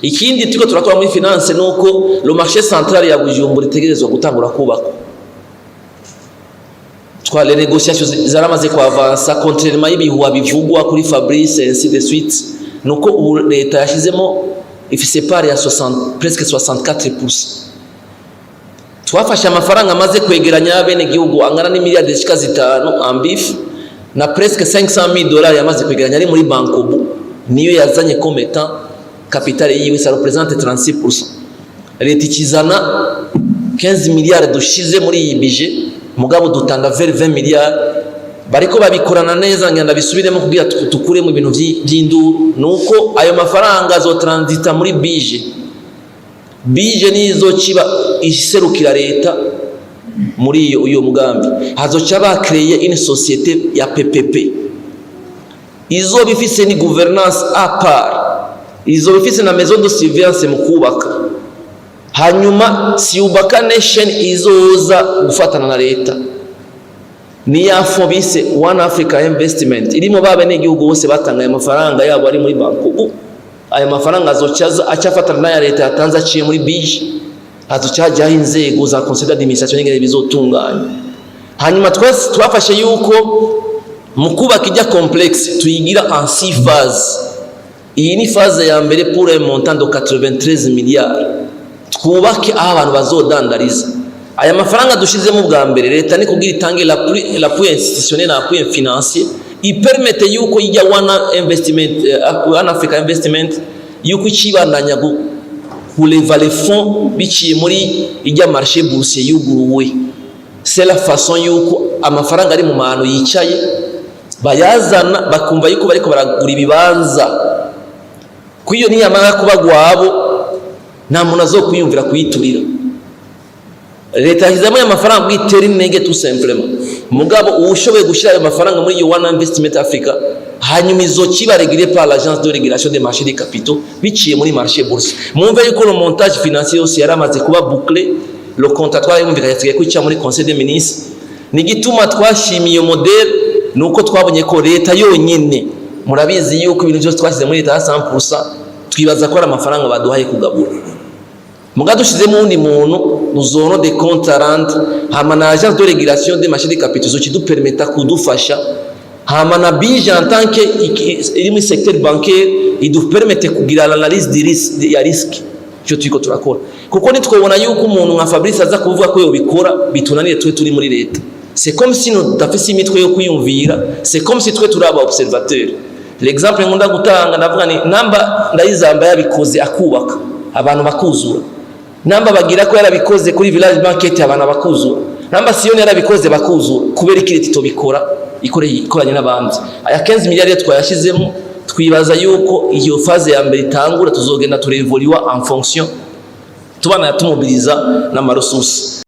Ikindi tuko turakora muri finance nuko le marché central ya Bujumbura itegerezwa gutangura kubako. Twale négociations zaramaze kwa avancer contrairement y'ibihuwa bivugwa kuri Fabrice ainsi de suite nuko leta yashizemo ifise part ya 60 presque 64%. Twafashe amafaranga amaze kwegeranya bene gihugu angana ni miliyari zishika 5 ambif na presque $500,000 yamaze kwegeranya ari muri Bankobu niyo yazanye comme étant capital yiwe, ça représente 36%. Leta ikizana 15 miliyari dushize muri iyi budget, mugabo dutanga vers 20 miliyari. Bariko babikorana neza ngenda bisubiremo kugira tukure mu bintu by'induru nuko ayo mafaranga azotransita muri budget. Budget nizo kiba iserukira leta muri iyo mugambi. Hazoca ba créer une société ya PPP. Izo bifise ni gouvernance à part. Izo bifise na maison de surveillance mu kubaka. Hanyuma si ubaka nation izoza gufatana na leta. Ni ya fobise One Africa Investment irimo babe n'igihugu bose batanga ayo mafaranga yabo ari muri banko. Ayo mafaranga azocaza acafatana na ya leta yatanze aciye muri budget. Azocaja inzego za conseil d'administration n'ingene bizotunganya. Hanyuma twafashe yuko mu kubaka ijya complexe tuyigira en 6 phases. Iyi ni phase ya mbere pour un montant de 93 milliards. Twubake aho abantu bazodandariza. Aya mafaranga dushizemo bwa mbere leta ni kugira itange l'appui institutionnel na appui financier. I permette yuko ijya One Africa Investment yuko ikibandanya kuleva les fonds biciye muri ijya marché boursier yuguruwe. C'est la façon yuko amafaranga ari mu mahano yicaye bayazana bakumva yuko bariko baragura ibibanza. Kuyo ni yamara kubagwabo nta muntu azokwiyumvira kuyiturira. Leta yashizemo amafaranga bwitera intege tout simplement. Mugabo ushoboye gushira ayo mafaranga muri One Investment Africa hanyuma izokiba régulé par l'agence de régulation des marchés des capitaux biciye muri marché bourse. Mwumve yuko le montage financier aussi yaramaze kuba bouclé, le contrat yumvika yasigaye kwica muri conseil des ministres. Ni gituma twashimiye modèle nuko twabonye ko leta yonyene murabizi yuko ibintu byose twashyize muri leta 100% twibaza ko ari amafaranga baduhaye kugabura. Mugado dushizemo undi muntu uzono de compte rente hama na agence de régulation des marchés des capitaux zo kidu permettre kudufasha hama na bije en tant que iri mu secteur bancaire idu permettre kugira l'analyse des risques cyo twiko turakora kuko nitwobona yuko umuntu nka Fabrice aza kuvuga ko yo bikora bitunanire twe turi muri leta. C'est comme si nous dafise imitwe yo kuyumvira, c'est comme si twe turaba observateur. L'exemple ngunda gutanga ndavuga ni namba ndayizamba yabikoze akubaka abantu bakuzura. Namba bagira ko yarabikoze kuri village market abantu bakuzura. Namba Sioni yarabikoze bakuzura kubera ikireti to bikora ikoranye n'abandi. Aya 15 miliyari twayashizemo twibaza yuko iyo phase ya mbere itangura tuzogenda turevoliwa en fonction tubana yatumobiliza na maresources.